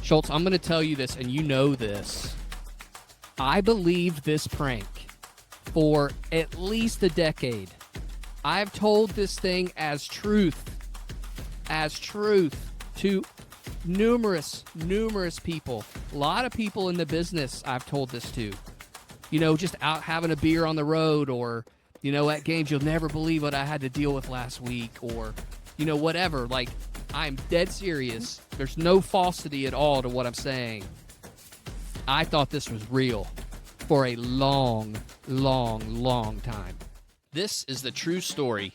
Schulz, I'm going to tell you this, and you know this. I believed this prank for at least a decade. I've told this thing as truth to numerous people. A lot of people in the business I've told this to. You know, just out having a beer on the road, or, you know, at games, you'll never believe what I had to deal with last week, or, you know, whatever. Like, I'm dead serious. There's no falsity at all to what I'm saying. I thought this was real for a long time. This is the true story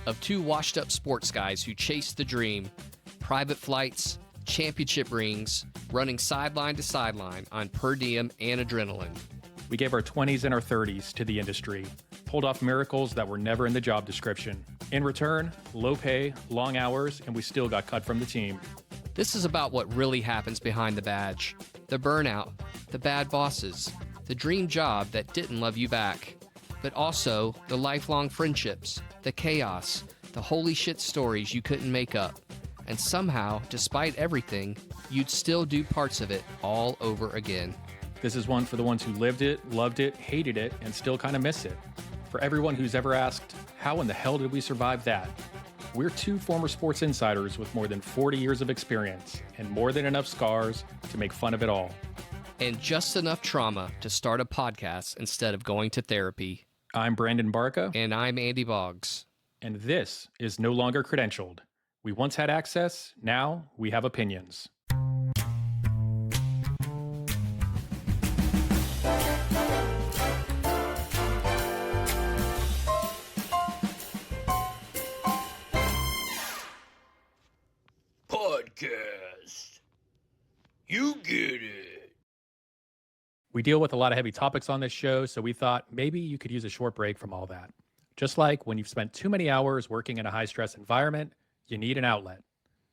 of two washed-up sports guys who chased the dream, private flights, championship rings, running sideline to sideline on per diem and adrenaline. We gave our 20s and our 30s to the industry, pulled off miracles that were never in the job description. In return, low pay, long hours, and we still got cut from the team. This is about what really happens behind the badge. The burnout, the bad bosses, the dream job that didn't love you back, but also the lifelong friendships, the chaos, the holy shit stories you couldn't make up. And somehow, despite everything, you'd still do parts of it all over again. This is one for the ones who lived it, loved it, hated it, and still kind of miss it. For everyone who's ever asked, how in the hell did we survive that? We're two former sports insiders with more than 40 years of experience and more than enough scars to make fun of it all. And just enough trauma to start a podcast instead of going to therapy. I'm Brandon Barca. And I'm Andy Boggs. And this is No Longer Credentialed. We once had access, now we have opinions. Podcast. You get it. We deal with a lot of heavy topics on this show, so we thought maybe you could use a short break from all that. Just like when you've spent too many hours working in a high-stress environment, you need an outlet.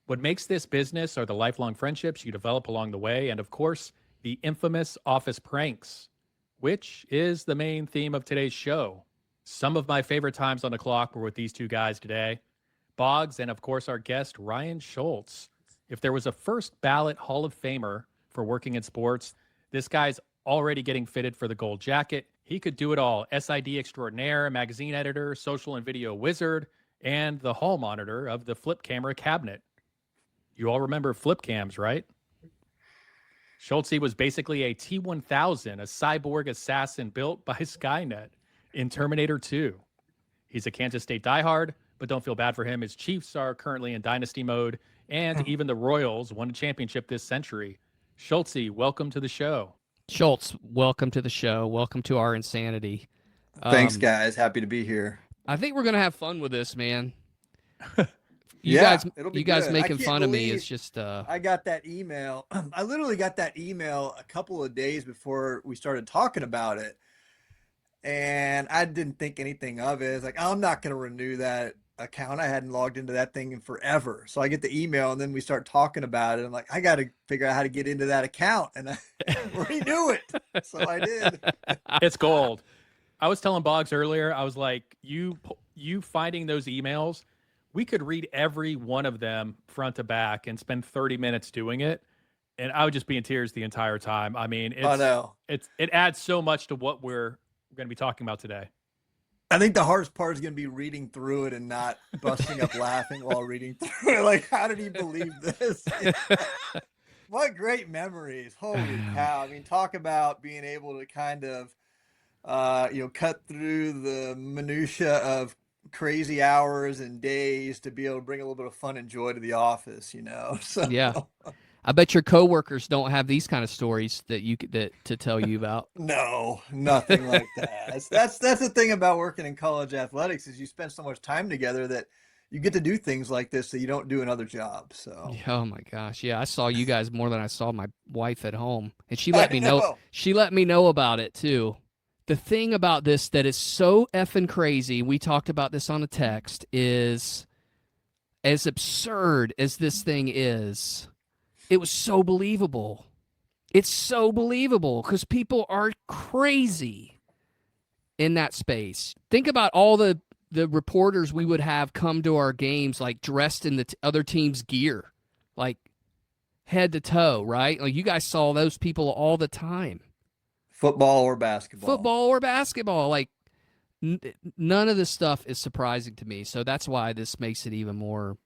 What makes this business are the lifelong friendships you develop along the way, and of course, the infamous office pranks, which is the main theme of today's show. Some of my favorite times on the clock were with these two guys today, Boggs and, of course, our guest, Ryan Schulz. If there was a first ballot Hall of Famer for working in sports, this guy's already getting fitted for the gold jacket. He could do it all. SID extraordinaire, magazine editor, social and video wizard, and the hall monitor of the flip camera cabinet. You all remember flip cams, right? Schulze was basically a T-1000, a cyborg assassin built by Skynet in Terminator 2. He's a Kansas State diehard, but don't feel bad for him. His Chiefs are currently in dynasty mode, and even the Royals won a championship this century. Schulze, welcome to the show. Schulz, welcome to the show. Welcome to our insanity. Thanks, guys. Happy to be here. I think we're going to have fun with this, man. It'll be you guys good. making fun of me is just... I got that email. I literally got that email a couple of days before we started talking about it. And I didn't think anything of it. It's like, I'm not going to renew that account. I hadn't logged into that thing in forever. So I get the email and then we start talking about it. I'm like, I got to figure out how to get into that account and I renew it. So I did. It's gold. I was telling Boggs earlier, I was like, you finding those emails, we could read every one of them front to back and spend 30 minutes doing it. And I would just be in tears the entire time. I mean, it adds so much to what we're going to be talking about today. I think the hardest part is going to be reading through it and not busting up laughing while reading through it. Like, how did he believe this? What great memories. Holy cow. I mean, talk about being able to kind of, cut through the minutia of crazy hours and days to be able to bring a little bit of fun and joy to the office, So yeah. I bet your coworkers don't have these kind of stories to tell you about. No, nothing like that. That's the thing about working in college athletics is you spend so much time together that you get to do things like this that you don't do in other jobs. So. Oh my gosh, yeah, I saw you guys more than I saw my wife at home, and she let me know. She let me know about it too. The thing about this that is so effing crazy, we talked about this on a text, is as absurd as this thing is. It was so believable. It's so believable because people are crazy in that space. Think about all the reporters we would have come to our games like dressed in the other team's gear. Like, head to toe, right? Like you guys saw those people all the time. Football or basketball. Football or basketball, like none of this stuff is surprising to me. So that's why this makes it even more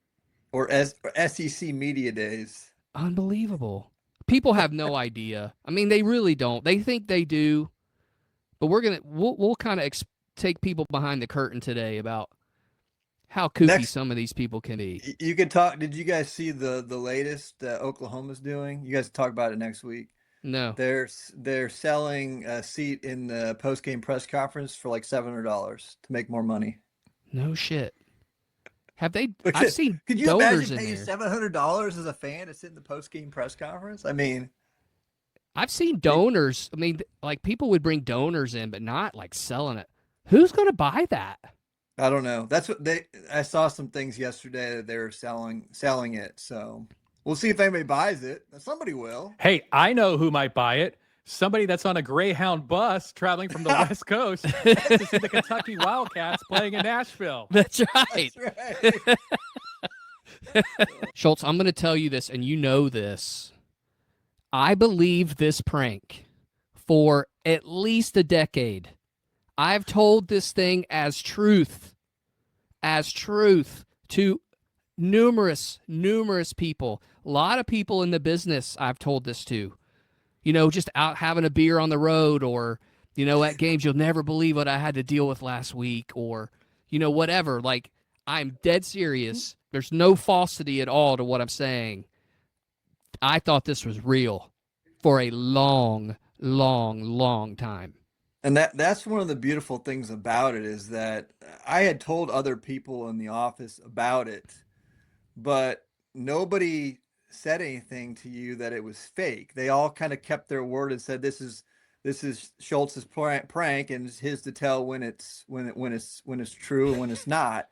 Or SEC media days. unbelievable. People have no idea. I mean, they really don't. They think they do, but we'll kind of take people behind the curtain today about how kooky some of these people can be. You could talk. Did you guys see the latest that Oklahoma's doing? You guys talk about it next week. No. They're selling a seat in the post game press conference for like $700 to make more money. No shit. Have they? But I've seen could you donors imagine in paying there. $700 as a fan to sit in the post game press conference? I mean, I've seen donors. I mean, like people would bring donors in, but not like selling it. Who's going to buy that? I don't know. That's what I saw some things yesterday that they were selling it. So we'll see if anybody buys it. Somebody will. Hey, I know who might buy it. Somebody that's on a Greyhound bus traveling from the West Coast to see the Kentucky Wildcats playing in Nashville. That's right. That's right. Schulz, I'm going to tell you this, and you know this. I believe this prank for at least a decade. I've told this thing as truth to numerous people. A lot of people in the business I've told this to. You know, just out having a beer on the road, or, you know, at games, you'll never believe what I had to deal with last week, or, you know, whatever. Like, I'm dead serious. There's no falsity at all to what I'm saying. I thought this was real for a long time. And that's one of the beautiful things about it is that I had told other people in the office about it, but nobody said anything to you that it was fake. They all kind of kept their word and said this is Schultz's prank, and it's his to tell when it's true and when it's not.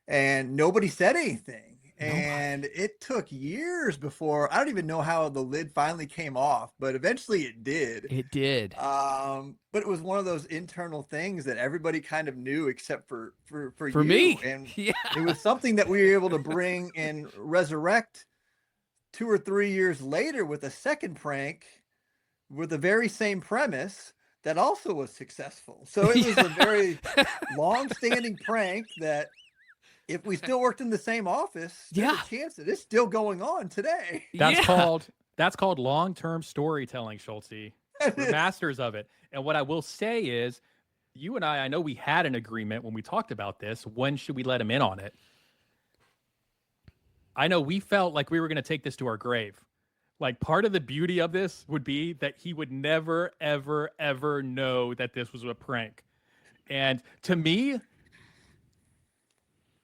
And nobody said anything. And it took years before, I don't even know how the lid finally came off, but eventually it did. It did. But it was one of those internal things that everybody kind of knew except for you. Me. And Yeah. it was something that we were able to bring and resurrect 2 or 3 years later with a second prank with the very same premise that also was successful. So it was a very long-standing prank that if we still worked in the same office, there's a chance that it's still going on today. That's called long-term storytelling, Schultz. We're masters of it. And what I will say is, you and I know we had an agreement when we talked about this. When should we let him in on it? I know we felt like we were going to take this to our grave. Like, part of the beauty of this would be that he would never, ever, ever know that this was a prank. And to me,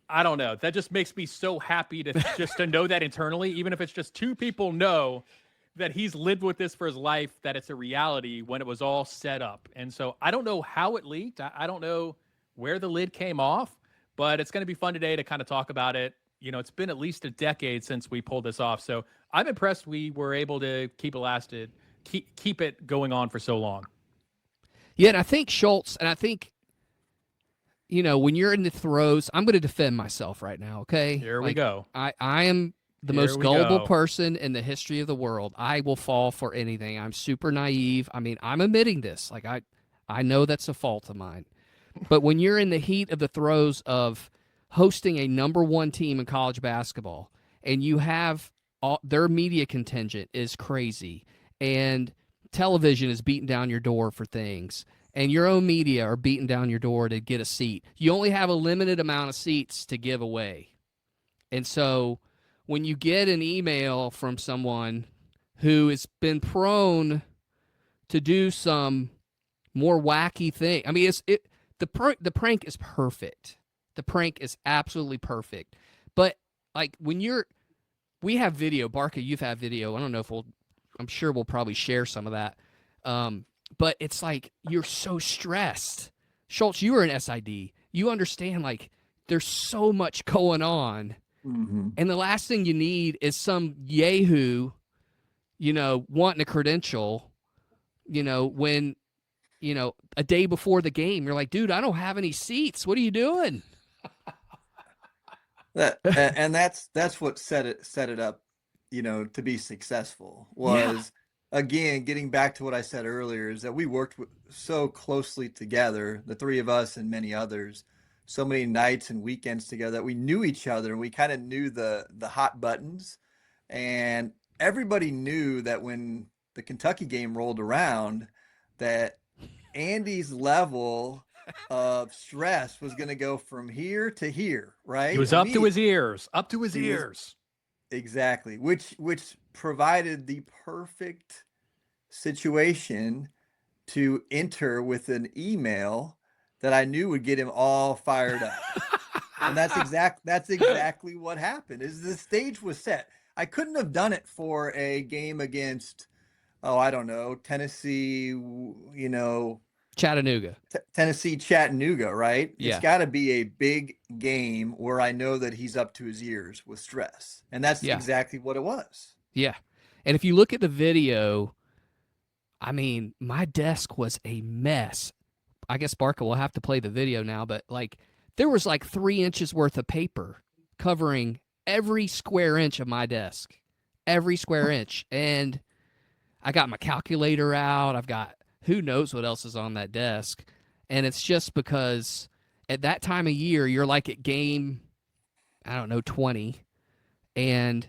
I don't know. That just makes me so happy to know that internally, even if it's just 2 people know that he's lived with this for his life, that it's a reality when it was all set up. And so I don't know how it leaked. I don't know where the lid came off, but it's going to be fun today to kind of talk about it. You know, it's been at least a decade since we pulled this off. So I'm impressed we were able to keep it going on for so long. Yeah, and I think Schultz, and I think, you know, when you're in the throes, I'm going to defend myself right now, okay? Here we go. I am the most gullible person in the history of the world. I will fall for anything. I'm super naive. I mean, I'm admitting this. Like, I know that's a fault of mine. But when you're in the heat of the throes of hosting a number 1 team in college basketball, and you have their media contingent is crazy, and television is beating down your door for things, and your own media are beating down your door to get a seat. You only have a limited amount of seats to give away. And so when you get an email from someone who has been prone to do some more wacky thing, I mean, the prank is perfect. The prank is absolutely perfect. But like when we have video, Barca, you've had video. I don't know if I'm sure we'll probably share some of that. But it's like you're so stressed. Schultz, you were an SID. You understand, like, there's so much going on. Mm-hmm. And the last thing you need is some yahoo, you know, wanting a credential, you know, when, you know, a day before the game, you're like, dude, I don't have any seats. What are you doing? And that's what set it up to be successful Yeah. was, again, getting back to what I said earlier, is that we worked so closely together, the three of us and many others, so many nights and weekends together, that we knew each other and we kind of knew the hot buttons. And everybody knew that when the Kentucky game rolled around, that Andy's level of stress was going to go from here to here, He right? was up to his ears, up to his He was ears. exactly, which provided the perfect situation to enter with an email that I knew would get him all fired up. And that's exactly what happened. Is the stage was set. I couldn't have done it for a game against, oh, I don't know, Tennessee, Chattanooga. Tennessee Chattanooga, right? It's Yeah. got to be a big game where I know that he's up to his ears with stress. And that's Yeah. exactly what it was. Yeah. And if you look at the video, I mean, my desk was a mess. I guess Barca will have to play the video now, but like there was like 3 inches worth of paper covering every square inch of my desk, every square inch. And I got my calculator out. I've got who knows what else is on that desk. And it's just because at that time of year, you're like at game, I don't know, 20, and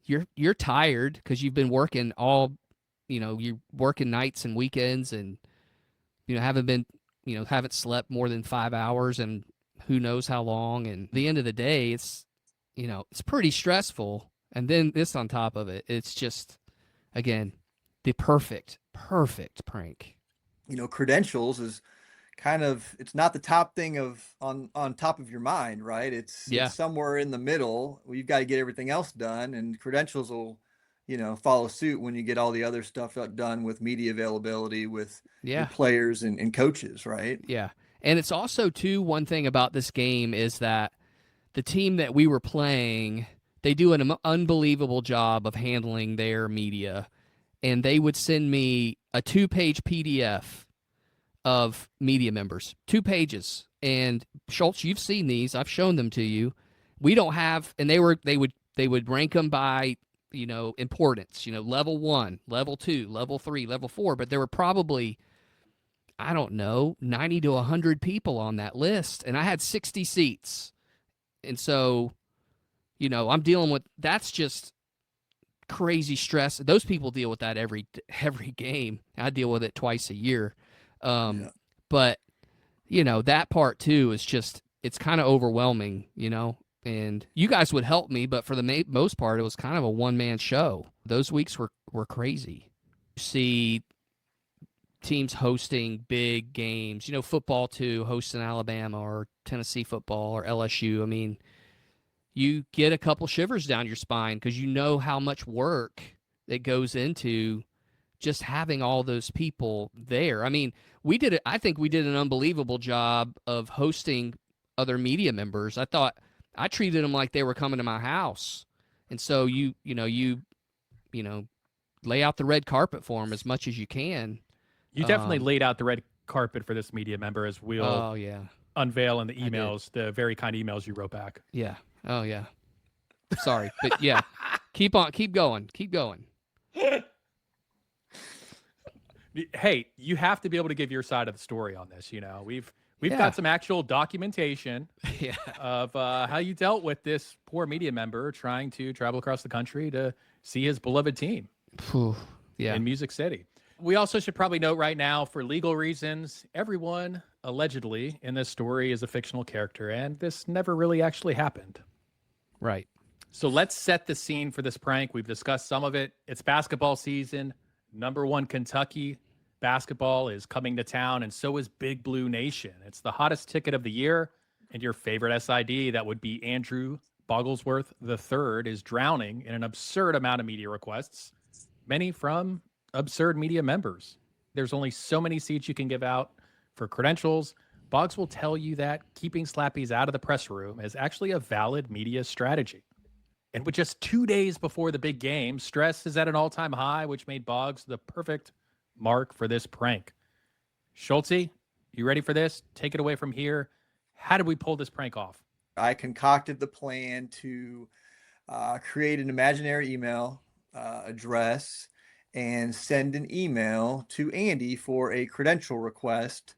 you're tired because you've been working all, you're working nights and weekends, and haven't slept more than 5 hours and who knows how long. And at the end of the day, it's pretty stressful. And then this on top of it, it's just, again, the perfect prank. Credentials is kind of, it's not the top thing on top of your mind, right? It's Yeah. somewhere in the middle. You've got to get everything else done, and credentials will follow suit when you get all the other stuff done with media availability, with your players and coaches, right? Yeah. And it's also, too, one thing about this game is that the team that we were playing, they do an unbelievable job of handling their media. And they would send me a 2-page PDF of media members, 2 pages. And Schulz, you've seen these. I've shown them to you. We don't have, and they would rank them by, importance, level 1, level 2, level 3, level 4. But there were probably, I don't know, 90 to 100 people on that list. And I had 60 seats. And so, I'm dealing with, that's just crazy stress. Those people deal with that every game. I deal with it twice a year. But that part too is just, it's kind of overwhelming, and you guys would help me, but for the most part, it was kind of a one-man show. Those weeks were crazy. You see teams hosting big games, football too, hosting Alabama or Tennessee football or LSU. I mean, you get a couple shivers down your spine because you know how much work that goes into just having all those people there. I mean, I think we did an unbelievable job of hosting other media members. I treated them like they were coming to my house. And so you lay out the red carpet for them as much as you can. You definitely laid out the red carpet for this media member, as we'll unveil in the emails, the very kind emails you wrote back. Yeah. Oh yeah. Sorry, but yeah, keep going. Hey, you have to be able to give your side of the story on this. We've got some actual documentation of how you dealt with this poor media member trying to travel across the country to see his beloved team in Music City. We also should probably note right now, for legal reasons, everyone allegedly in this story is a fictional character, and this never really actually happened. Right. So let's set the scene for this prank. We've discussed some of it. It's basketball season. #1 Kentucky basketball is coming to town, and so is Big Blue Nation. It's the hottest ticket of the year, and your favorite SID, that would be Andrew Bogglesworth III, is drowning in an absurd amount of media requests, many from absurd media members. There's only so many seats you can give out for credentials. Boggs will tell you that keeping Slappies out of the press room is actually a valid media strategy. And with just 2 days before the big game, stress is at an all-time high, which made Boggs the perfect mark for this prank. Schultz, you ready for this? Take it away from here. How did we pull this prank off? I concocted the plan to create an imaginary email address and send an email to Andy for a credential request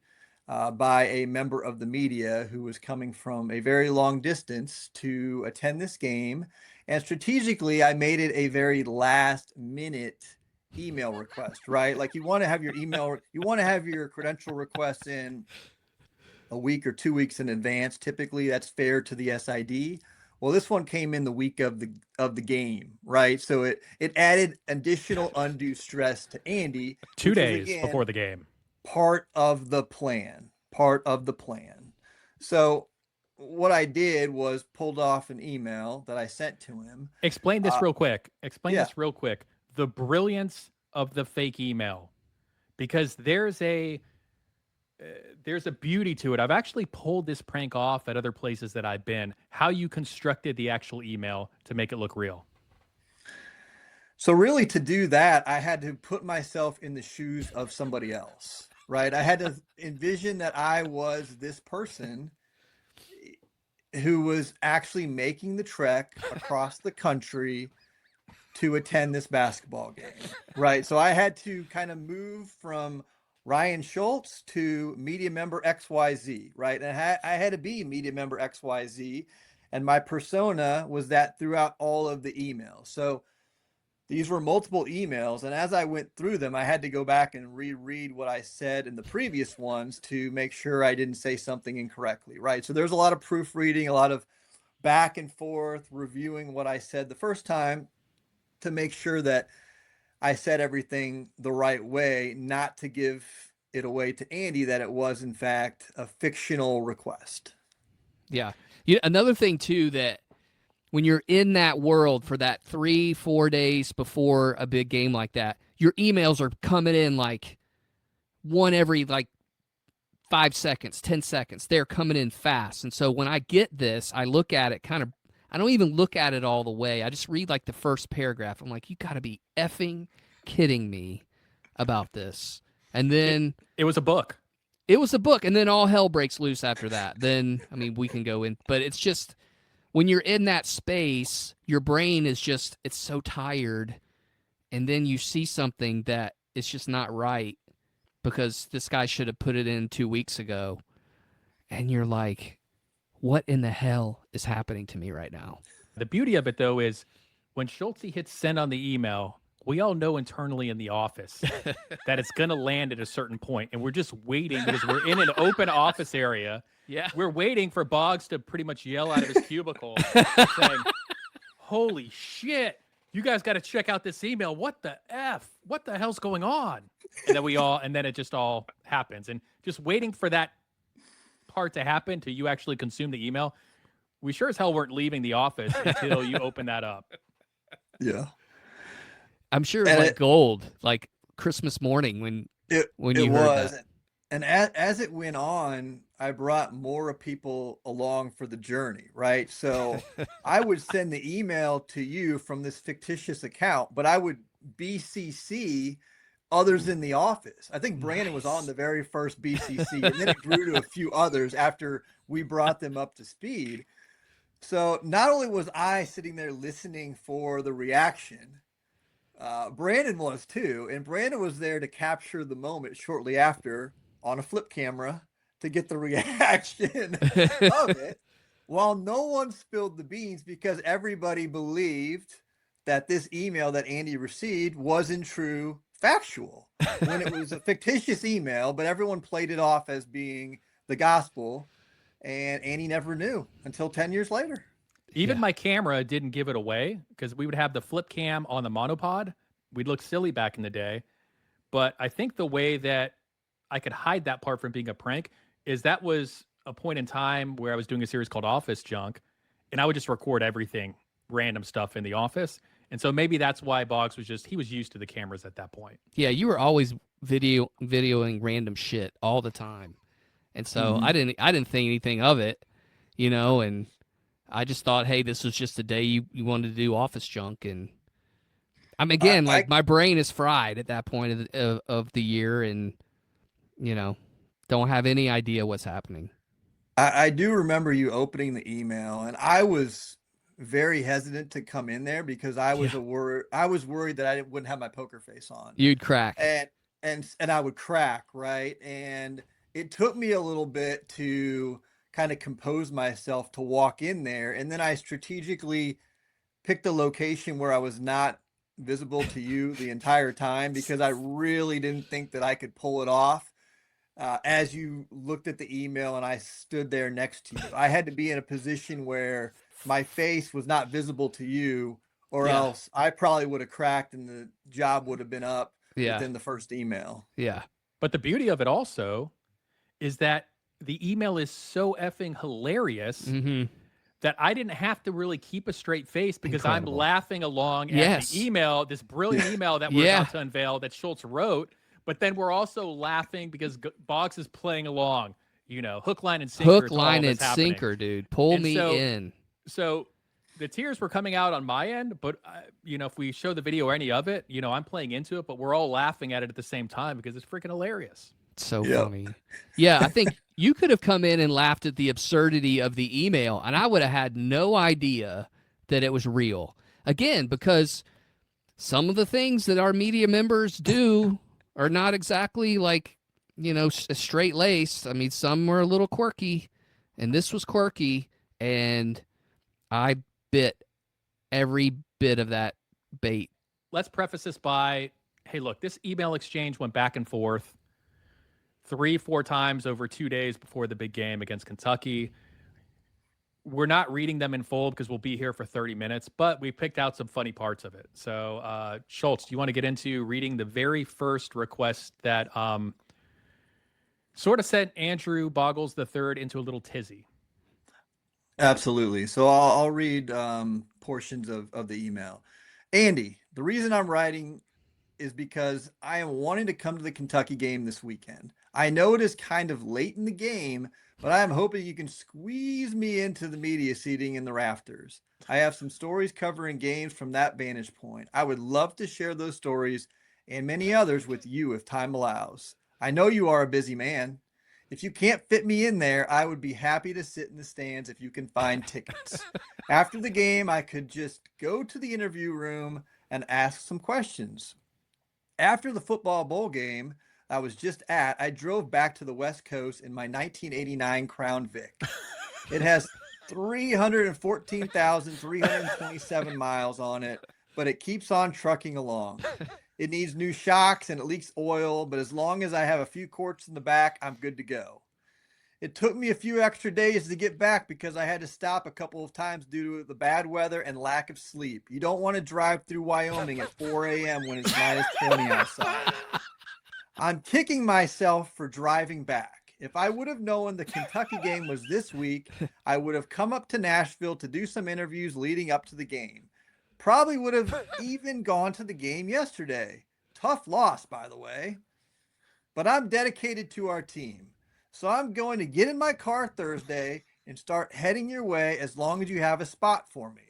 by a member of the media who was coming from a very long distance to attend this game. And strategically, I made it a very last minute email request, right? Like you want to have your email, you want to have your credential requests in a week or 2 weeks in advance. Typically, that's fair to the SID. Well, this one came in the week of the game, right? So it added additional undue stress to Andy, 2 which was days again before the game. part of the plan. Part of the plan. So what I did was pulled off an email that I sent to him. Explain this real quick. Explain yeah. this real quick. The brilliance of the fake email, because there's a beauty to it. I've actually pulled this prank off at other places that I've been. How you constructed the actual email to make it look real. So really, to do that, I had to put myself in the shoes of somebody else, right? I had to envision that I was this person who was actually making the trek across the country to attend this basketball game, right? So I had to kind of move from Ryan Schulz to media member XYZ, right? And I had to be media member XYZ, and my persona was that throughout all of the emails. So these were multiple emails, and as I went through them, I had to go back and reread what I said in the previous ones to make sure I didn't say something incorrectly, right? So there's a lot of proofreading, a lot of back and forth, reviewing what I said the first time to make sure that I said everything the right way, not to give it away to Andy that it was, in fact, a fictional request. Yeah. Another thing, too, that when you're in that world for that 3-4 days before a big game like that, your emails are coming in like one every like 5 seconds, 10 seconds. They're coming in fast. And so when I get this, I look at it kind of, I don't even look at it all the way. I just read like the first paragraph. I'm like, you got to be effing kidding me about this. And then it was a book. It was a book. And then all hell breaks loose after that. Then, I mean, we can go in, but it's just, when you're in that space, your brain is just, it's so tired. And then you see something that is just not right because this guy should have put it in 2 weeks ago. And you're like, what in the hell is happening to me right now? The beauty of it, though, is when Schultz hits send on the email, we all know internally in the office that it's going to land at a certain point. And we're just waiting because we're in an open office area. Yeah. We're waiting for Boggs to pretty much yell out of his cubicle saying, holy shit, you guys got to check out this email. What the F? What the hell's going on? And then it just all happens. And just waiting for that part to happen till you actually consume the email. We sure as hell weren't leaving the office until you open that up. Yeah. I'm sure it was like gold, like Christmas morning when you heard that. And as it went on, I brought more people along for the journey, right? So I would send the email to you from this fictitious account, but I would BCC others in the office. I think Brandon was on the very first BCC, and then it grew to a few others after we brought them up to speed. So not only was I sitting there listening for the reaction, Brandon was too, and Brandon was there to capture the moment shortly after on a flip camera to get the reaction of it, while no one spilled the beans because everybody believed that this email that Andy received was in true factual when it was a fictitious email, but everyone played it off as being the gospel, and Andy never knew until 10 years later. Even my camera didn't give it away because we would have the flip cam on the monopod. We'd look silly back in the day. But I think the way that I could hide that part from being a prank is that was a point in time where I was doing a series called Office Junk, and I would just record everything, random stuff in the office. And so maybe that's why Boggs he was used to the cameras at that point. Yeah, you were always videoing random shit all the time. And so I didn't think anything of it, and I just thought, hey, this was just a day you wanted to do Office Junk. And I'm again, my brain is fried at that point of the year, and, don't have any idea what's happening. I do remember you opening the email, and I was very hesitant to come in there because I was worried that I wouldn't have my poker face on. You'd crack. And I would crack, right? And it took me a little bit to kind of compose myself to walk in there. And then I strategically picked a location where I was not visible to you the entire time because I really didn't think that I could pull it off. As you looked at the email and I stood there next to you, I had to be in a position where my face was not visible to you, or else I probably would have cracked and the job would have been up within the first email. Yeah. But the beauty of it also is that the email is so effing hilarious that I didn't have to really keep a straight face because I'm laughing along at the email, this brilliant email that we're about to unveil that Schulz wrote. But then we're also laughing because Boggs is playing along, hook, line, and sinker. Hook, line, and sinker, dude. Pull me in. So the tears were coming out on my end, but, if we show the video or any of it, I'm playing into it, but we're all laughing at it at the same time because it's freaking hilarious. It's so funny. Yeah, I think you could have come in and laughed at the absurdity of the email, and I would have had no idea that it was real. Again, because some of the things that our media members do are not exactly like, straight-laced. I mean, some were a little quirky, and this was quirky, and I bit every bit of that bait. Let's preface this by, hey, look, this email exchange went back and forth 3-4 times over 2 days before the big game against Kentucky. We're not reading them in full because we'll be here for 30 minutes, but we picked out some funny parts of it. So, Schulz, do you want to get into reading the very first request that sort of sent Andrew Boggles III into a little tizzy? Absolutely. So I'll read portions of the email. Andy, the reason I'm writing is because I am wanting to come to the Kentucky game this weekend. I know it is kind of late in the game, but I am hoping you can squeeze me into the media seating in the rafters. I have some stories covering games from that vantage point. I would love to share those stories and many others with you if time allows. I know you are a busy man. If you can't fit me in there, I would be happy to sit in the stands if you can find tickets. After the game, I could just go to the interview room and ask some questions. After the football bowl game I was just at, I drove back to the West Coast in my 1989 Crown Vic. It has 314,327 miles on it, but it keeps on trucking along. It needs new shocks and it leaks oil, but as long as I have a few quarts in the back, I'm good to go. It took me a few extra days to get back because I had to stop a couple of times due to the bad weather and lack of sleep. You don't want to drive through Wyoming at 4 a.m. when it's minus 20 outside. I'm kicking myself for driving back. If I would have known the Kentucky game was this week, I would have come up to Nashville to do some interviews leading up to the game. Probably would have even gone to the game yesterday. Tough loss, by the way. But I'm dedicated to our team. So I'm going to get in my car Thursday and start heading your way as long as you have a spot for me.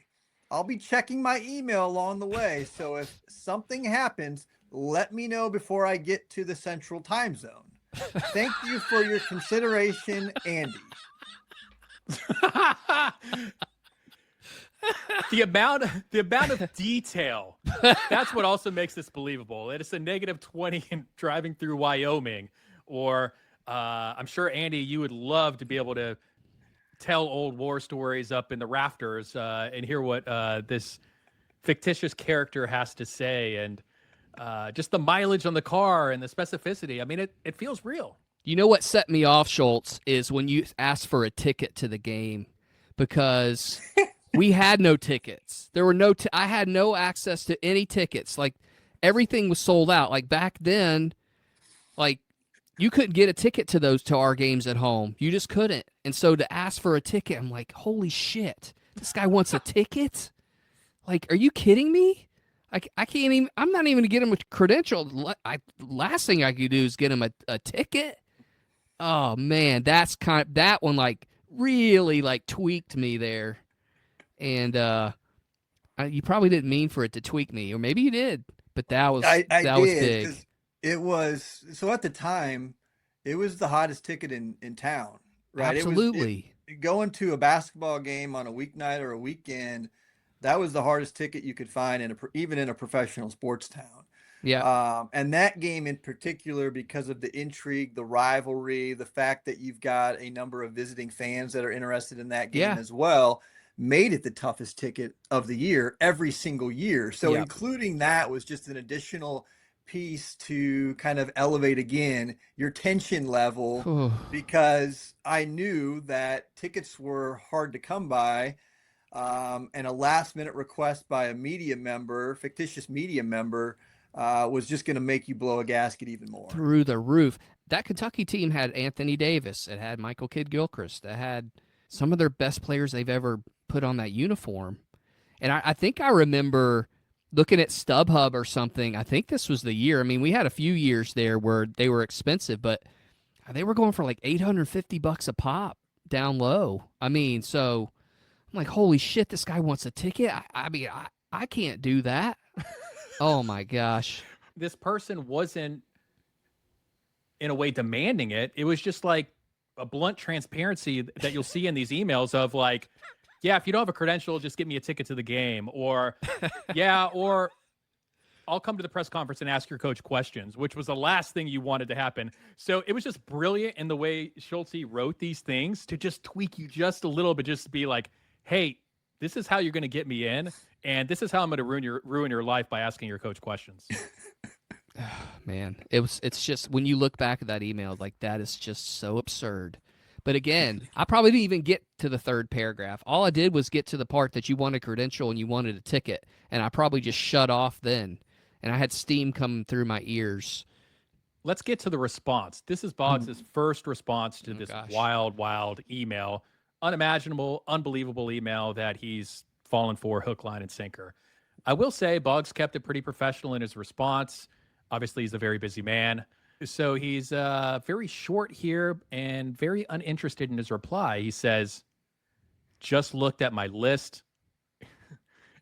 I'll be checking my email along the way, so if something happens, let me know before I get to the Central Time Zone. Thank you for your consideration, Andy. The amount of detail, that's what also makes this believable. It's a negative 20 in driving through Wyoming, or I'm sure, Andy, you would love to be able to tell old war stories up in the rafters and hear what this fictitious character has to say, and just the mileage on the car and the specificity. I mean, it feels real. You know what set me off, Schulz, is when you asked for a ticket to the game, because we had no tickets. There were no I had no access to any tickets. Like, everything was sold out. Like, back then, like, you couldn't get a ticket to our games at home. You just couldn't. And so to ask for a ticket, I'm like, holy shit, this guy wants a ticket? Like, are you kidding me? I can't even, I'm not even going to get him a credential. Last thing I could do is get him a ticket. Oh man, that one like really like tweaked me there. And you probably didn't mean for it to tweak me, or maybe you did, but that was big. It was, so at the time, it was the hottest ticket in town, right? Absolutely. Going to a basketball game on a weeknight or a weekend That was the hardest ticket you could find even in a professional sports town. Yeah. And that game in particular, because of the intrigue, the rivalry, the fact that you've got a number of visiting fans that are interested in that game Yeah. as well, made it the toughest ticket of the year every single year. So Yep. including that was just an additional piece to kind of elevate again your tension level, because I knew that tickets were hard to come by. And a last minute request by a media member, fictitious media member, was just going to make you blow a gasket even more. Through the roof. That Kentucky team had Anthony Davis. It had Michael Kidd-Gilchrist. It had some of their best players they've ever put on that uniform. And I think I remember looking at StubHub or something. I think this was the year. I mean, we had a few years there where they were expensive, but they were going for like $850 a pop down low. I mean, so I'm like, holy shit, this guy wants a ticket. I mean, I can't do that. Oh my gosh. This person wasn't in a way demanding it. It was just like a blunt transparency that you'll see in these emails of like, yeah, if you don't have a credential, just get me a ticket to the game. Or yeah, or I'll come to the press conference and ask your coach questions, which was the last thing you wanted to happen. So it was just brilliant in the way Schulz wrote these things to just tweak you just a little bit, just to be like, hey, this is how you're going to get me in. And this is how I'm going to ruin your life by asking your coach questions. Man, it's just when you look back at that email, like that is just so absurd. But again, I probably didn't even get to the third paragraph. All I did was get to the part that you wanted a credential and you wanted a ticket, and I probably just shut off then. And I had steam coming through my ears. Let's get to the response. This is Boggs' first response to this wild email. Unimaginable, unbelievable email that he's fallen for hook, line, and sinker. I will say Boggs kept it pretty professional in his response. Obviously, he's a very busy man. So he's very short here and very uninterested in his reply. He says, just looked at my list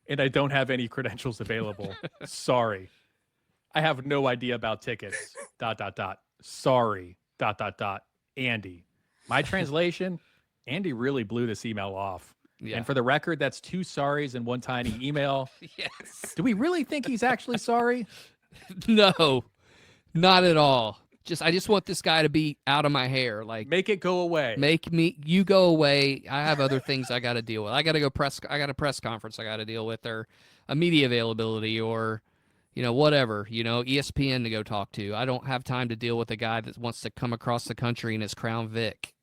and I don't have any credentials available. Sorry. I have no idea about tickets. ... Sorry. ... Andy. My translation, Andy really blew this email off. Yeah. And for the record, that's 2 sorries in one tiny email. Yes. Do we really think he's actually sorry? No, not at all. I just want this guy to be out of my hair. Like, make it go away. You go away. I have other things I got to deal with. I got a press conference I got to deal with, or a media availability, or, whatever, ESPN to go talk to. I don't have time to deal with a guy that wants to come across the country in his Crown Vic.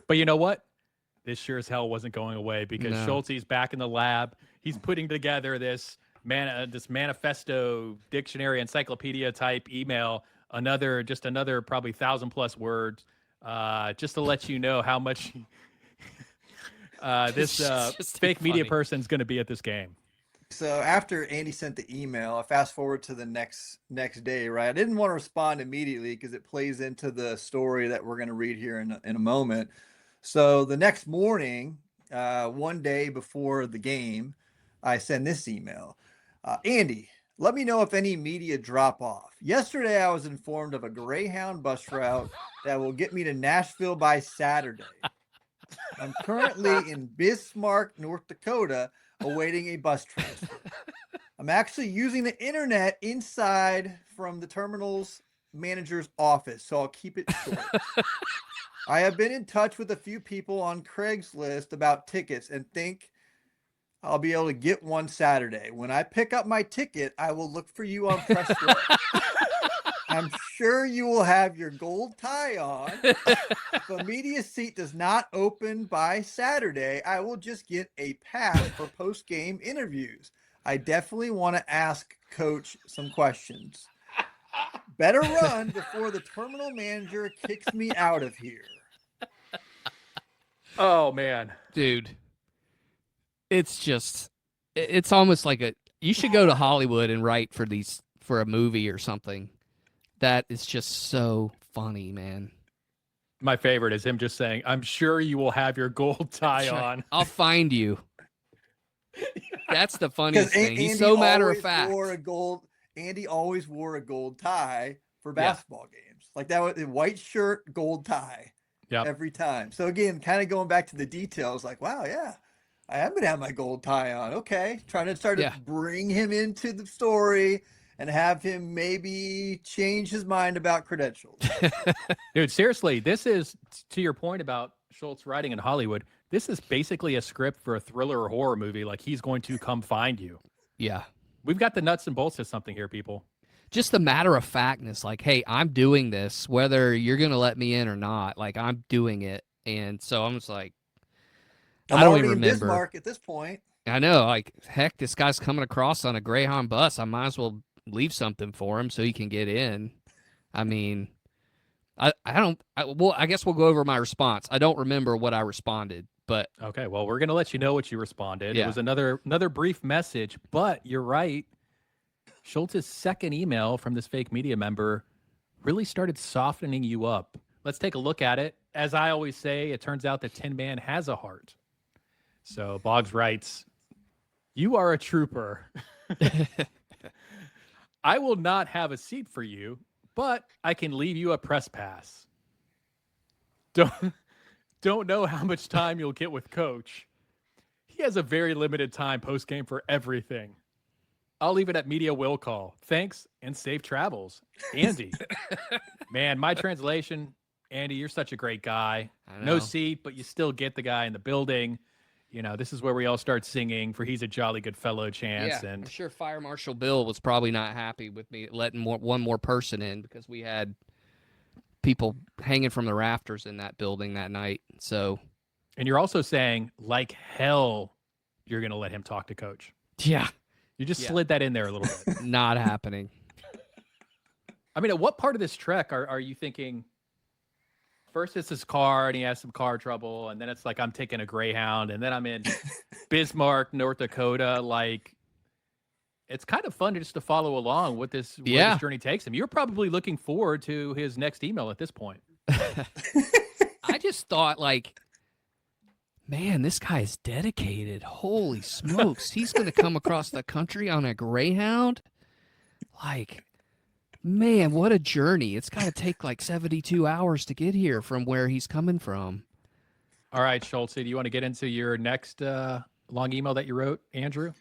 But you know what? This sure as hell wasn't going away, because Schulz's back in the lab. He's putting together this manifesto, dictionary, encyclopedia type email. Another probably 1,000+ words, just to let you know how much this fake media person's going to be at this game. So after Andy sent the email, I fast forward to the next day, right? I didn't want to respond immediately because it plays into the story that we're going to read here in a moment. So the next morning, one day before the game, I send this email. Andy, let me know if any media drop off. Yesterday, I was informed of a Greyhound bus route that will get me to Nashville by Saturday. I'm currently in Bismarck, North Dakota, awaiting a bus transfer. I'm actually using the internet inside from the terminal's manager's office, so I'll keep it short. I have been in touch with a few people on Craigslist about tickets and think I'll be able to get one Saturday. When I pick up my ticket, I will look for you on press row. I'm sure you will have your gold tie on. If a media seat does not open by Saturday, I will just get a pass for post-game interviews. I definitely want to ask Coach some questions. Better run before the terminal manager kicks me out of here. Oh, man. Dude. It's almost like you should go to Hollywood and write for a movie or something. That is just so funny, man. My favorite is him just saying, I'm sure you will have your gold tie on. I'll find you. That's the funniest thing. He's so matter of fact. Andy always wore a gold tie for basketball games. Like that was a white shirt, gold tie every time. So again, kind of going back to the details, like, wow, yeah. I am gonna have my gold tie on. Okay, trying to start Yeah. to bring him into the story and have him maybe change his mind about credentials. Dude, seriously, this is to your point about Schultz writing in Hollywood. This is basically a script for a thriller or horror movie. Like he's going to come find you. Yeah. We've got the nuts and bolts of something here, people. Just the matter of factness, like, hey, I'm doing this, whether you're gonna let me in or not. Like, I'm doing it, and so I'm just like, I'm I don't already even in remember. Bismarck at this point. I know, like, heck, this guy's coming across on a Greyhound bus. I might as well leave something for him so he can get in. I mean, well, I guess we'll go over my response. I don't remember what I responded, but Okay, well, we're going to let you know what you responded. It Yeah. was another brief message, but you're right. Schultz's second email from this fake media member really started softening you up. Let's take a look at it. As I always say, it turns out that Tin Man has a heart. So Boggs writes, "You are a trooper. I will not have a seat for you, but I can leave you a press pass. Don't know how much time you'll get with coach. He has a very limited time post game for everything. I'll leave it at media will call. Thanks and safe travels, Andy." Man, my translation, Andy, you're such a great guy. I know. No seat, but you still get the guy in the building. You know, this is where we all start singing for "He's a Jolly Good Fellow" chants. yeah, And I'm sure Fire Marshal Bill was probably not happy with me letting one more person in because we had people hanging from the rafters in that building that night. So and you're also saying, like hell, you're going to let him talk to coach. yeah, You just Yeah. slid that in there a little bit. not happening. I mean, at what part of this trek are you thinking? First, it's his car, and he has some car trouble, and then it's like I'm taking a Greyhound, and then I'm in Bismarck, North Dakota. Like, it's kind of fun just to follow along with this where Yeah. this journey takes him. You're probably looking forward to his next email at this point. I just thought, like, man, this guy is dedicated. Holy smokes. He's going to come across the country on a Greyhound? Like, man, what a journey. It's got to take like 72 hours to get here from where he's coming from. All right, Schultz, do you want to get into your next long email that you wrote, Andrew?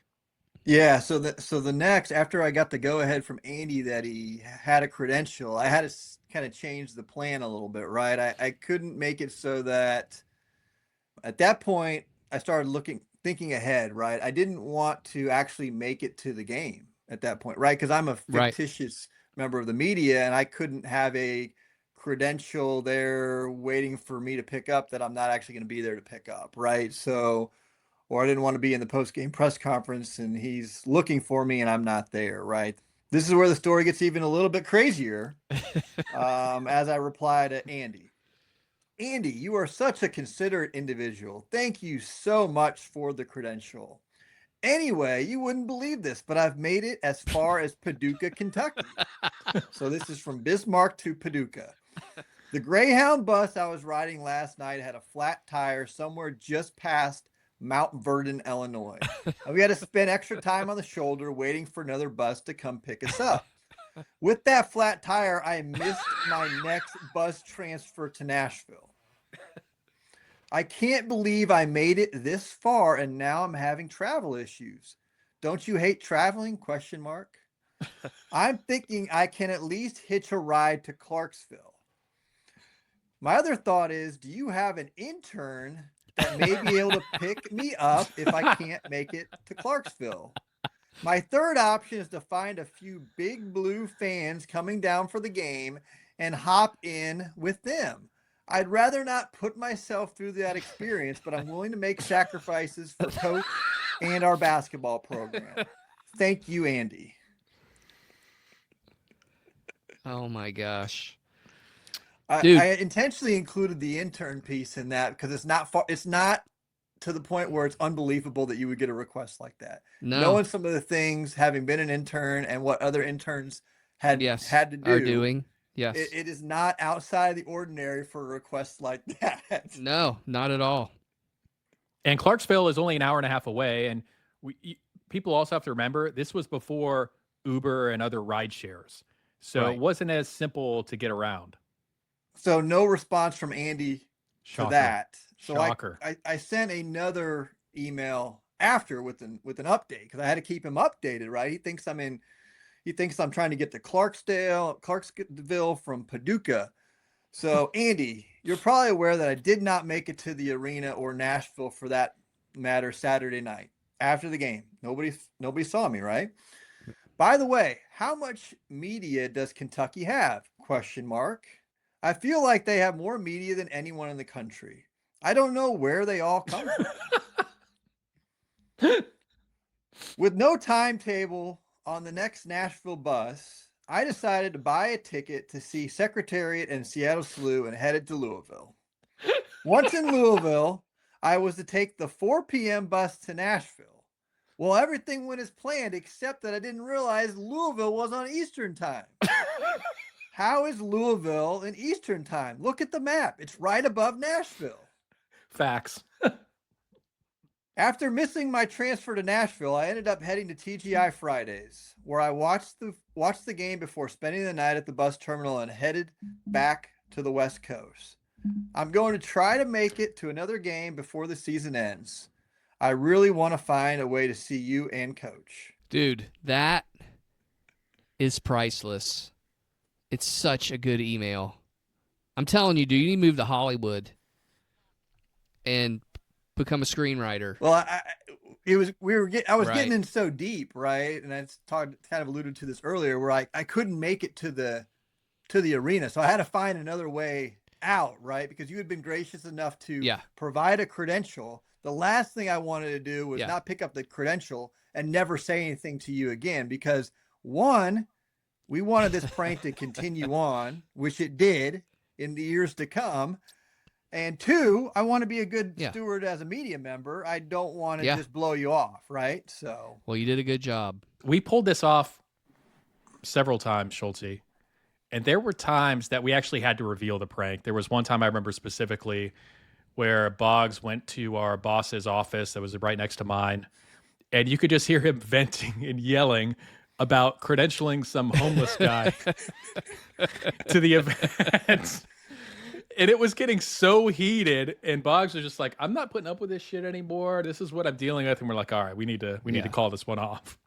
Yeah, so the next, after I got the go ahead from Andy that he had a credential, I had to kind of change the plan a little bit, right? I couldn't make it so that at that point I started thinking ahead, right? I didn't want to actually make it to the game at that point, right? Because I'm a Right. fictitious member of the media and I couldn't have a credential there waiting for me to pick up that I'm not actually going to be there to pick up, right? So, or I didn't want to be in the post-game press conference and he's looking for me and I'm not there, right? This is where the story gets even a little bit crazier as I reply to Andy. Andy, you are such a considerate individual. Thank you so much for the credential. Anyway, you wouldn't believe this, but I've made it as far as Paducah, Kentucky. So this is from Bismarck to Paducah. The Greyhound bus I was riding last night had a flat tire somewhere just past Mount Vernon, Illinois. And we had to spend extra time on the shoulder waiting for another bus to come pick us up. With that flat tire, I missed my next bus transfer to Nashville. I can't believe I made it this far and now I'm having travel issues. Don't you hate traveling? ? I'm thinking I can at least hitch a ride to Clarksville. My other thought is, do you have an intern that may be able to pick me up if I can't make it to Clarksville? My third option is to find a few big blue fans coming down for the game and hop in with them. I'd rather not put myself through that experience, but I'm willing to make sacrifices for coach and our basketball program. Thank you, Andy. Oh my gosh. I Dude. intentionally included the intern piece in that because it's not far. It's not to the point where it's unbelievable that you would get a request like that. No. Knowing some of the things, having been an intern and what other interns had to do, are doing. Yes. It is not outside of the ordinary for a request like that. No, not at all. And Clarksville is only an hour and a half away. And people also have to remember this was before Uber and other ride shares. So Right. it wasn't as simple to get around. So no response from Andy Shocker. to that. So Shocker. I sent another email after with an update because I had to keep him updated, right? He thinks I'm trying to get to Clarksville from Paducah. So Andy, you're probably aware that I did not make it to the arena or Nashville for that matter Saturday night after the game. Nobody saw me, right? By the way, how much media does Kentucky have? Question mark. I feel like they have more media than anyone in the country. I don't know where they all come from. With no timetable on the next Nashville bus, I decided to buy a ticket to see Secretariat and Seattle Slew and headed to Louisville. Once in Louisville, I was to take the 4 p.m. bus to Nashville. Well, everything went as planned, except that I didn't realize Louisville was on Eastern time. How is Louisville in Eastern time? Look at the map. It's right above Nashville. Facts. After missing my transfer to Nashville, I ended up heading to TGI Fridays, where I watched the game before spending the night at the bus terminal and headed back to the West Coast. I'm going to try to make it to another game before the season ends. I really want to find a way to see you and Coach. Dude, that is priceless. It's such a good email. I'm telling you, dude, you need to move to Hollywood and become a screenwriter. Well, I was Right. getting in so deep, right? And I kind of alluded to this earlier, where I couldn't make it to the arena, so I had to find another way out, right? Because you had been gracious enough to provide a credential. The last thing I wanted to do was not pick up the credential and never say anything to you again, because one, we wanted this prank to continue on, which it did in the years to come. And two, I want to be a good steward as a media member. I don't want to just blow you off, right? So, well, you did a good job. We pulled this off several times, Schulze. And there were times that we actually had to reveal the prank. There was one time I remember specifically where Boggs went to our boss's office that was right next to mine, and you could just hear him venting and yelling about credentialing some homeless guy to the event. And it was getting so heated, and Boggs was just like, I'm not putting up with this shit anymore. This is what I'm dealing with. And we're like, all right, we need to call this one off.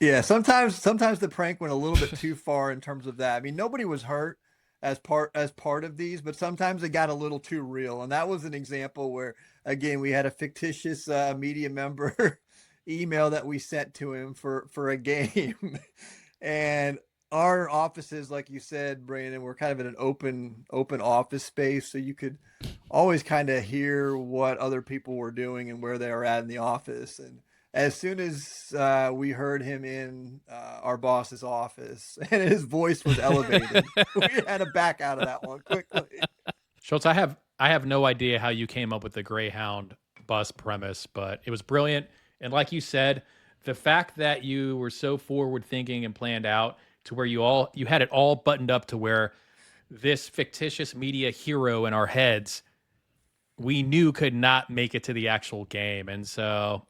Yeah, sometimes the prank went a little bit too far in terms of that. I mean, nobody was hurt as part of these, but sometimes it got a little too real. And that was an example where, again, we had a fictitious media member email that we sent to him for a game. And our offices, like you said, Brandon, were kind of in an open office space, so you could always kind of hear what other people were doing and where they were at in the office. And as soon as we heard him in our boss's office and his voice was elevated, we had to back out of that one quickly. Schultz, I have no idea how you came up with the Greyhound bus premise, but it was brilliant. And like you said, the fact that you were so forward thinking and planned out to where you had it all buttoned up to where this fictitious media hero in our heads we knew could not make it to the actual game. And so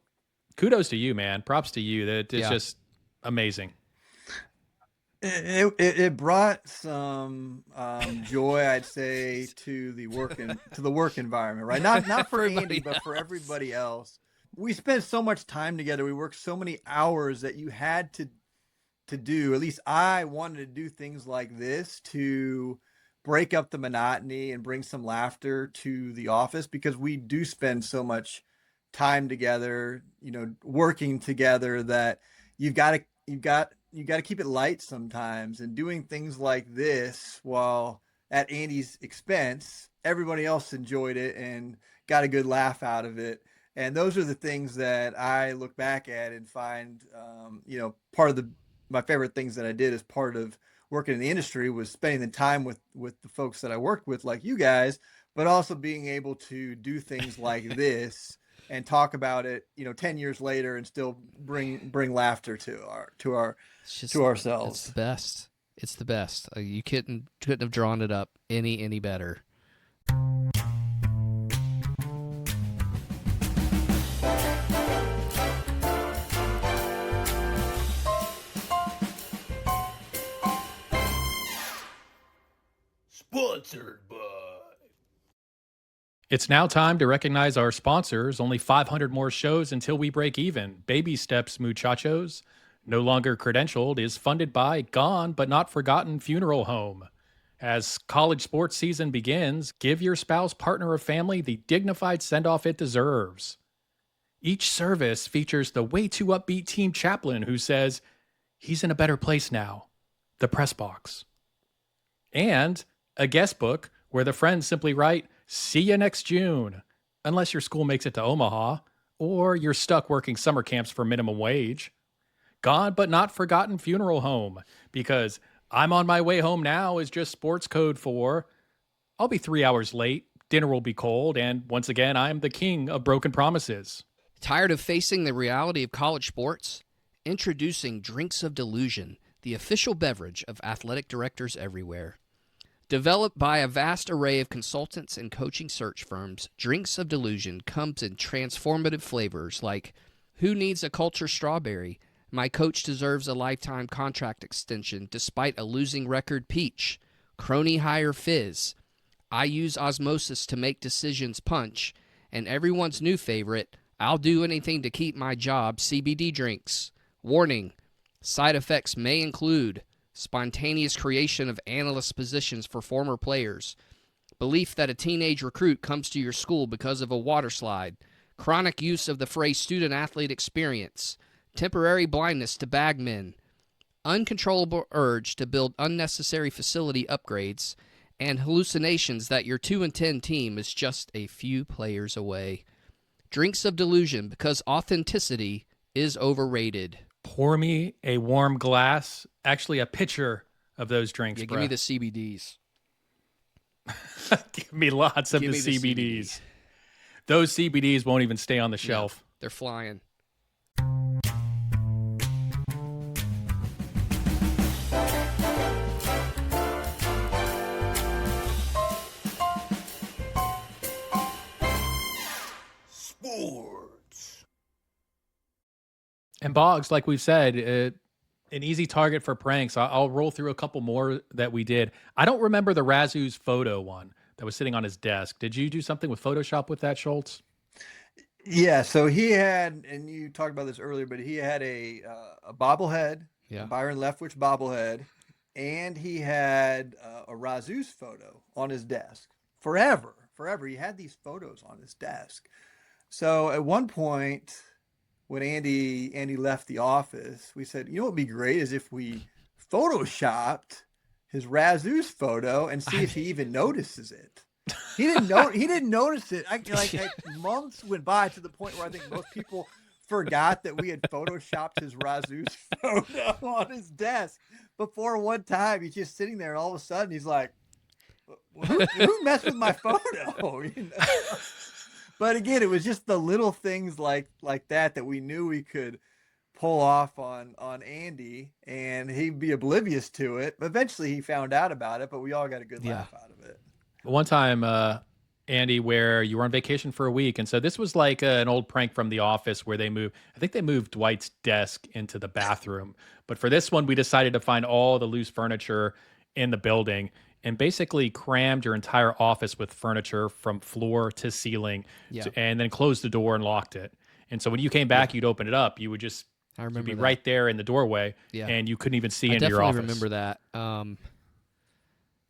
kudos to you, man. Props to you. That it's just amazing. It brought some joy, I'd say, to the work environment, right? Not for Andy, but for everybody else. We spent so much time together. We worked so many hours that you had to do. At least I wanted to do things like this to break up the monotony and bring some laughter to the office, because we do spend so much time together, working together, that you've got to keep it light sometimes. And doing things like this, while at Andy's expense, everybody else enjoyed it and got a good laugh out of it. And those are the things that I look back at and find, part of my favorite things that I did as part of working in the industry was spending the time with the folks that I worked with, like you guys, but also being able to do things like this and talk about it, 10 years later, and still bring laughter to ourselves. It's the best. It's the best. You couldn't have drawn it up any better. Sponsored by. It's now time to recognize our sponsors. Only 500 more shows until we break even. Baby steps, muchachos. No longer credentialed is funded by Gone But Not Forgotten Funeral Home. As college sports season begins, give your spouse, partner, or family the dignified send-off it deserves. Each service features the way too upbeat team chaplain who says, he's in a better place now. The press box. And a guest book where the friends simply write, see you next June, unless your school makes it to Omaha, or you're stuck working summer camps for minimum wage. Gone But Not Forgotten Funeral Home, because I'm on my way home now is just sports code for I'll be 3 hours late, dinner will be cold, and once again, I'm the king of broken promises. Tired of facing the reality of college sports? Introducing Drinks of Delusion, the official beverage of athletic directors everywhere. Developed by a vast array of consultants and coaching search firms, Drinks of Delusion comes in transformative flavors like Who Needs a Culture Strawberry? My Coach Deserves a Lifetime Contract Extension Despite a Losing Record Peach. Crony Hire Fizz. I Use Osmosis to Make Decisions Punch. And everyone's new favorite, I'll Do Anything to Keep My Job CBD drinks. Warning, side effects may include spontaneous creation of analyst positions for former players, belief that a teenage recruit comes to your school because of a water slide, chronic use of the phrase student-athlete experience, temporary blindness to bagmen, uncontrollable urge to build unnecessary facility upgrades, and hallucinations that your 2-10 team is just a few players away. Drinks of Delusion, because authenticity is overrated. Pour me a warm glass, actually a pitcher of those drinks. Yeah, give me the CBDs. Give me lots of Give the me the CBDs. CBD. Those CBDs won't even stay on the shelf. No, they're flying. Sports. And Boggs, like we've said, an easy target for pranks. I'll roll through a couple more that we did. I don't remember the Razoo's photo one that was sitting on his desk. Did you do something with Photoshop with that, Schultz? Yeah, so he had, and you talked about this earlier, but he had a bobblehead, Yeah. a Byron Leftwich bobblehead, and he had a Razoo's photo on his desk forever. He had these photos on his desk. So at one point, when Andy left the office, we said, you know what would be great is if we photoshopped his Razoo's photo and see if he even notices it. He didn't notice it. Months went by to the point where I think most people forgot that we had photoshopped his Razoo's photo on his desk. Before one time, he's just sitting there, and all of a sudden, he's like, "Who messed with my photo?" You know? But again, it was just the little things like that we knew we could pull off on Andy, and he'd be oblivious to it. Eventually, he found out about it, but we all got a good laugh out of it. One time, Andy, where you were on vacation for a week. And so this was like an old prank from The Office where they moved Dwight's desk into the bathroom. But for this one, we decided to find all the loose furniture in the building and basically crammed your entire office with furniture from floor to ceiling, and then closed the door and locked it. And so when you came back, you'd open it up. You would just you'd be right there in the doorway, and you couldn't even see into your office. I definitely remember that.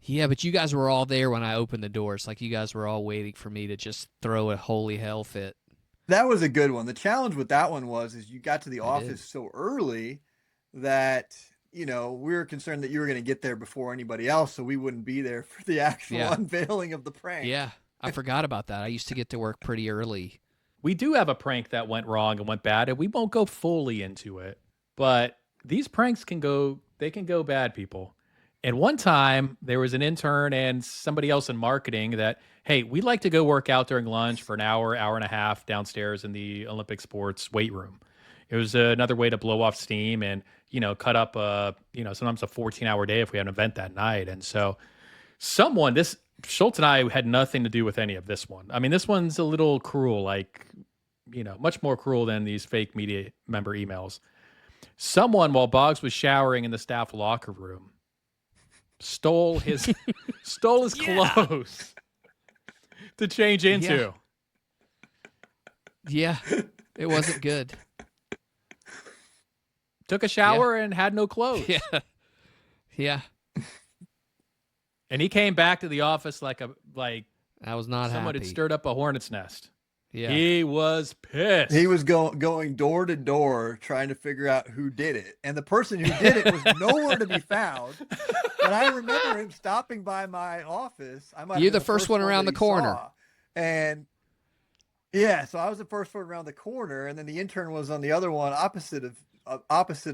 Yeah, but you guys were all there when I opened the door. It's like you guys were all waiting for me to just throw a holy hell fit. That was a good one. The challenge with that one is you got to the office so early that, we were concerned that you were going to get there before anybody else, so we wouldn't be there for the actual unveiling of the prank. Yeah, I forgot about that. I used to get to work pretty early. We do have a prank that went wrong and went bad, and we won't go fully into it. But these pranks can go bad, people. And one time, there was an intern and somebody else in marketing that, hey, we'd like to go work out during lunch for an hour and a half downstairs in the Olympic sports weight room. It was another way to blow off steam and, cut up, sometimes a 14-hour day if we had an event that night. And so Schultz and I had nothing to do with any of this one. I mean, this one's a little cruel, much more cruel than these fake media member emails. Someone, while Boggs was showering in the staff locker room, stole his clothes to change into. Yeah, it wasn't good. Took a shower and had no clothes. Yeah. Yeah. And he came back to the office like I was not someone happy. had stirred up a hornet's nest. Yeah. He was pissed. He was going door to door trying to figure out who did it. And the person who did it was nowhere to be found. But I remember him stopping by my office. You're the first one around the corner. And yeah, so I was the first one around the corner, and then the intern was on the other one opposite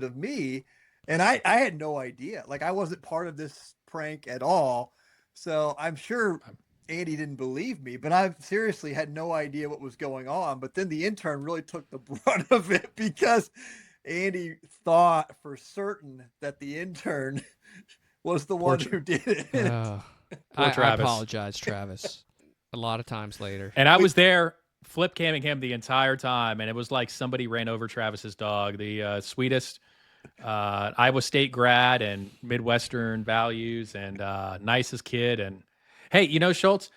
of me. And I had no idea. Like, I wasn't part of this prank at all. So I'm sure Andy didn't believe me, but I seriously had no idea what was going on. But then the intern really took the brunt of it because Andy thought for certain that the intern was the one who did it. I apologize, Travis. A lot of times later. And I was there flip camming him the entire time, and it was like somebody ran over Travis's dog, the sweetest Iowa State grad and Midwestern values and nicest kid. And hey, Schultz,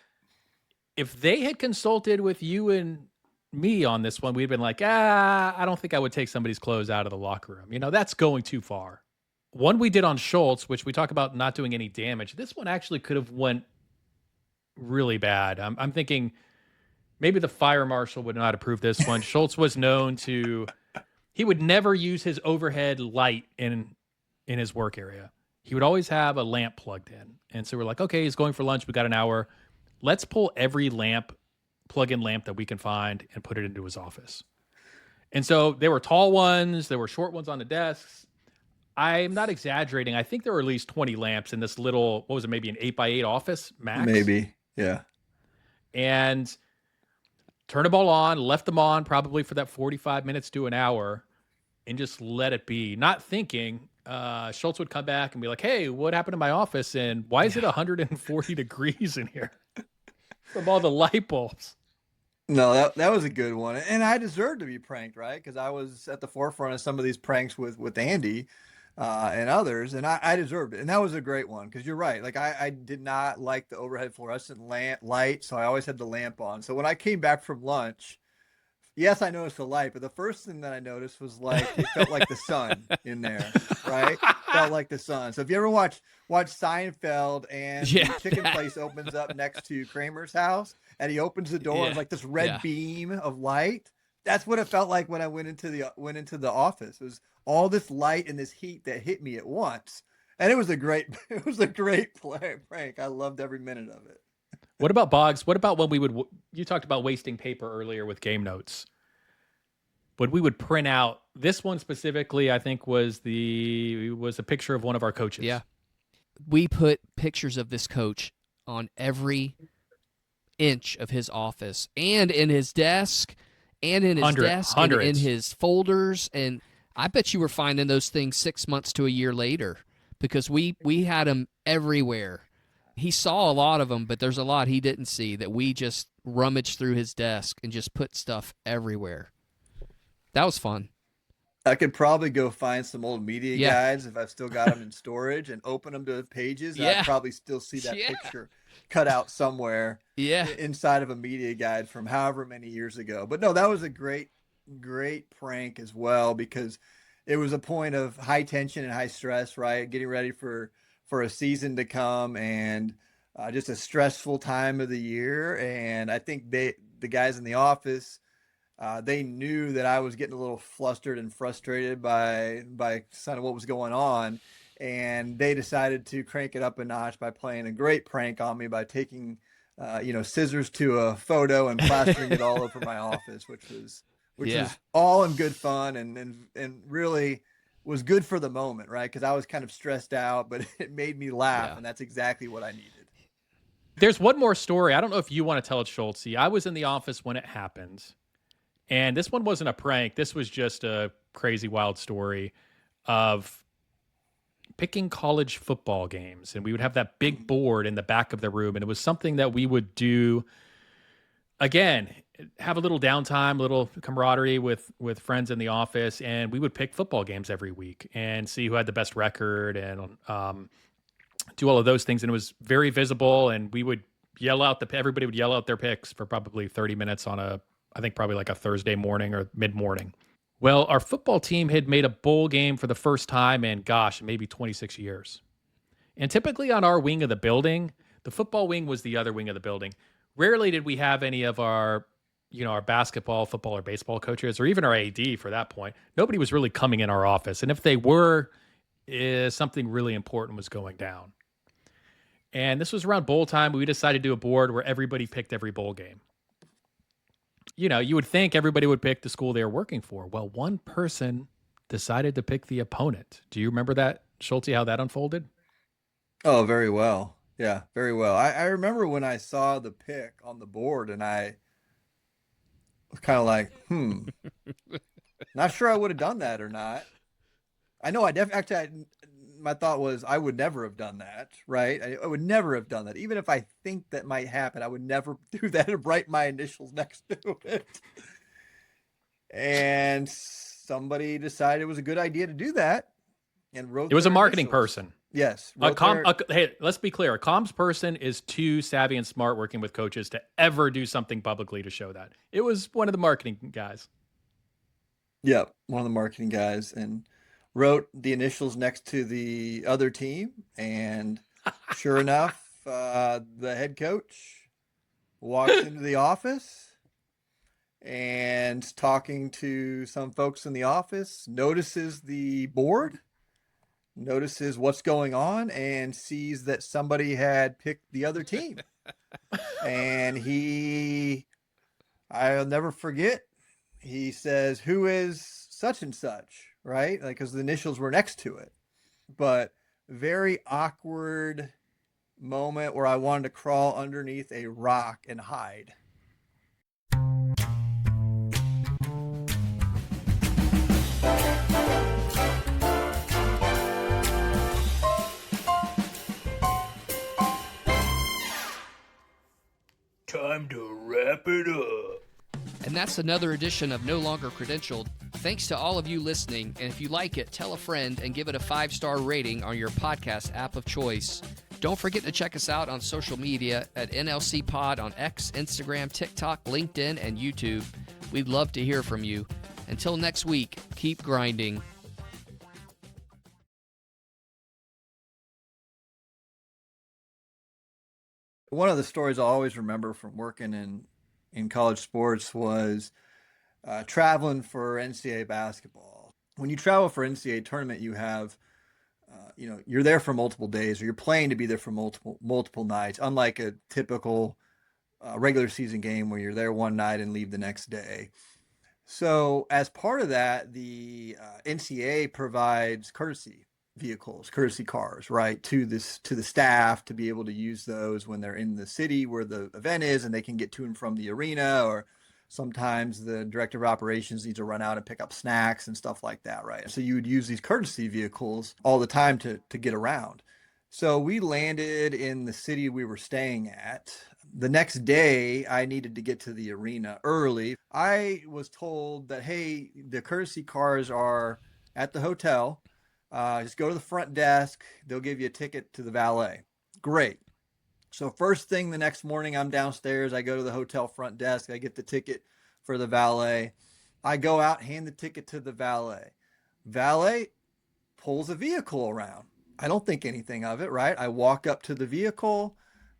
if they had consulted with you and me on this one, we'd been like, I don't think I would take somebody's clothes out of the locker room. That's going too far. One we did on Schultz, which we talk about not doing any damage. This one actually could have went really bad. I'm thinking maybe the fire marshal would not approve this one. Schultz was known to, he would never use his overhead light in his work area. He would always have a lamp plugged in. And so we're like, okay, he's going for lunch. We got an hour. Let's pull every plug-in lamp that we can find and put it into his office. And so there were tall ones. There were short ones on the desks. I'm not exaggerating. I think there were at least 20 lamps in this little, what was it, maybe an 8x8 office max? Maybe, yeah. And turned them all on, left them on probably for that 45 minutes to an hour, and just let it be. Not thinking Schultz would come back and be like, hey, what happened to my office? And why is it 140 degrees in here from all the light bulbs? No, that was a good one. And I deserved to be pranked, right? Because I was at the forefront of some of these pranks with Andy and others, and I deserved it. And that was a great one, because you're right. Like, I did not like the overhead fluorescent light, so I always had the lamp on. So when I came back from lunch, yes, I noticed the light, but the first thing that I noticed was like it felt like the sun in there, right? Felt like the sun. So if you ever watch Seinfeld and the chicken place opens up next to Kramer's house, and he opens the door and like this red beam of light, that's what it felt like when I went into the office. It was all this light and this heat that hit me at once, and it was a great prank. I loved every minute of it. What about Boggs? What about when you talked about wasting paper earlier with game notes. When we would print out, this one specifically, I think was a picture of one of our coaches. Yeah. We put pictures of this coach on every inch of his office and in his desk and in his desk and in his folders. And I bet you were finding those things 6 months to a year later, because we had them everywhere. He saw a lot of them, but there's a lot he didn't see that we just rummaged through his desk and just put stuff everywhere. That was fun. I could probably go find some old media guides if I've still got them in storage and open them to pages. And I'd probably still see that picture cut out somewhere inside of a media guide from however many years ago. But no, that was a great prank as well, because it was a point of high tension and high stress, right? Getting ready for a season to come, and just a stressful time of the year. And I think the guys in the office, they knew that I was getting a little flustered and frustrated by kind of what was going on. And they decided to crank it up a notch by playing a great prank on me by taking, scissors to a photo and plastering it all over my office, which was all in good fun and really was good for the moment, right? Because I was kind of stressed out, but it made me laugh, and that's exactly what I needed. There's one more story. I don't know if you want to tell it, Schultz. I was in the office when it happened, and this one wasn't a prank. This was just a crazy, wild story of picking college football games. And we would have that big board in the back of the room, and it was something that we would do, again, have a little downtime, a little camaraderie with friends in the office, and we would pick football games every week and see who had the best record and do all of those things. And it was very visible, and we would everybody would yell out their picks for probably 30 minutes on I think probably like a Thursday morning or mid-morning. Well, our football team had made a bowl game for the first time in, gosh, maybe 26 years. And typically on our wing of the building, the football wing was the other wing of the building. Rarely did we have any of our, our basketball, football, or baseball coaches, or even our AD for that point. Nobody was really coming in our office. And if they were, something really important was going down. And this was around bowl time. We decided to do a board where everybody picked every bowl game. You would think everybody would pick the school they were working for. Well, one person decided to pick the opponent. Do you remember that, Schultz, how that unfolded? Oh, very well. Yeah, very well. I remember when I saw the pick on the board and I was kind of like, not sure I would have done that or not. I know my thought was I would never have done that, right? I would never have done that. Even if I think that might happen, I would never do that and write my initials next to it. And somebody decided it was a good idea to do that and wrote it was a marketing initials. person. Yes. Hey, let's be clear. A comms person is too savvy and smart working with coaches to ever do something publicly to show that. It was one of the marketing guys. Yeah, one of the marketing guys, and wrote the initials next to the other team. And sure enough, the head coach walks into the office and talking to some folks in the office, notices the board, notices what's going on, and sees that somebody had picked the other team. And I'll never forget, he says, "Who is such and such?" Right? Like, because the initials were next to it. But very awkward moment where I wanted to crawl underneath a rock and hide. Time to wrap it up. And that's another edition of No Longer Credentialed. Thanks to all of you listening, and if you like it, tell a friend and give it a 5-star rating on your podcast app of choice. Don't forget to check us out on social media at NLC Pod on X, Instagram, TikTok, LinkedIn, and YouTube. We'd love to hear from you. Until next week, keep grinding. One of the stories I always remember from working in college sports was traveling for NCAA basketball. When you travel for NCAA tournament, you have, you're there for multiple days, or you're playing to be there for multiple nights, unlike a typical regular season game where you're there one night and leave the next day. So as part of that, the NCAA provides courtesy vehicles, courtesy cars, right, to the staff to be able to use those when they're in the city where the event is, and they can get to and from the arena, or sometimes the director of operations needs to run out and pick up snacks and stuff like that, right? So you would use these courtesy vehicles all the time to get around. So we landed in the city we were staying at. The next day, I needed to get to the arena early. I was told that, hey, the courtesy cars are at the hotel. Just go to the front desk. They'll give you a ticket to the valet. Great. So first thing the next morning, I'm downstairs. I go to the hotel front desk. I get the ticket for the valet. I go out, hand the ticket to the valet. Valet pulls a vehicle around. I don't think anything of it, right? I walk up to the vehicle.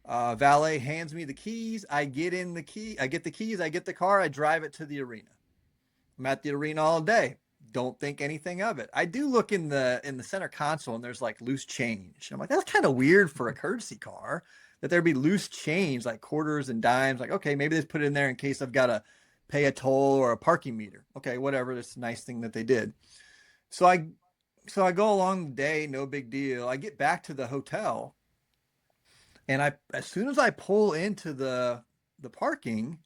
Valet hands me the keys. I get the keys. I get the car. I drive it to the arena. I'm at the arena all day. Don't think anything of it. I do look in the center console, and there's like loose change. I'm like, that's kind of weird for a courtesy car that there'd be loose change, like quarters and dimes. Like, okay, maybe they put it in there in case I've got to pay a toll or a parking meter. Okay, whatever. That's a nice thing that they did. So I go along the day, no big deal. I get back to the hotel, and as soon as I pull into the parking,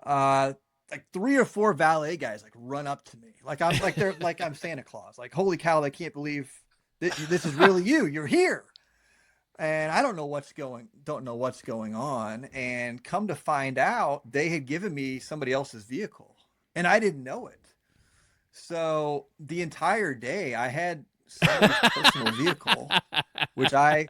like 3 or 4 valet guys like run up to me, like I'm Santa Claus. Like, holy cow, I can't believe this is really you. You're here. And I don't know what's going on. And come to find out, they had given me somebody else's vehicle, and I didn't know it. So the entire day I had somebody's personal vehicle, which I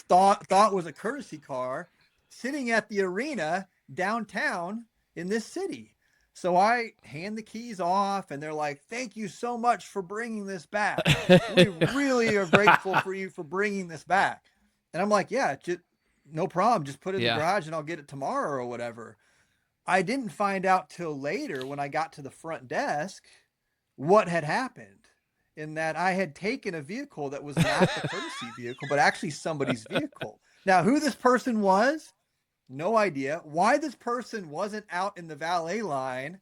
thought was a courtesy car, sitting at the arena downtown in this city. So I hand the keys off, and they're like, "Thank you so much for bringing this back. We really are grateful for you for bringing this back." And I'm like, "Yeah, just, no problem. Just put it in the garage and I'll get it tomorrow or whatever." I didn't find out till later when I got to the front desk what had happened, in that I had taken a vehicle that was not the courtesy vehicle, but actually somebody's vehicle. Now, who this person was, no idea. Why this person wasn't out in the valet line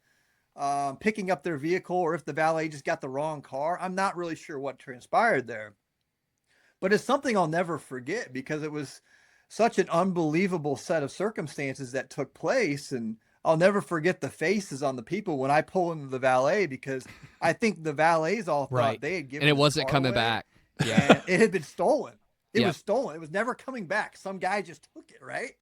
picking up their vehicle, or if the valet just got the wrong car, I'm not really sure what transpired there. But it's something I'll never forget, because it was such an unbelievable set of circumstances that took place. And I'll never forget the faces on the people when I pull into the valet, because I think the valets all thought they had given and it the wasn't car coming away, back. and it had been stolen. It Yeah. was stolen. It was never coming back. Some guy just took it, right?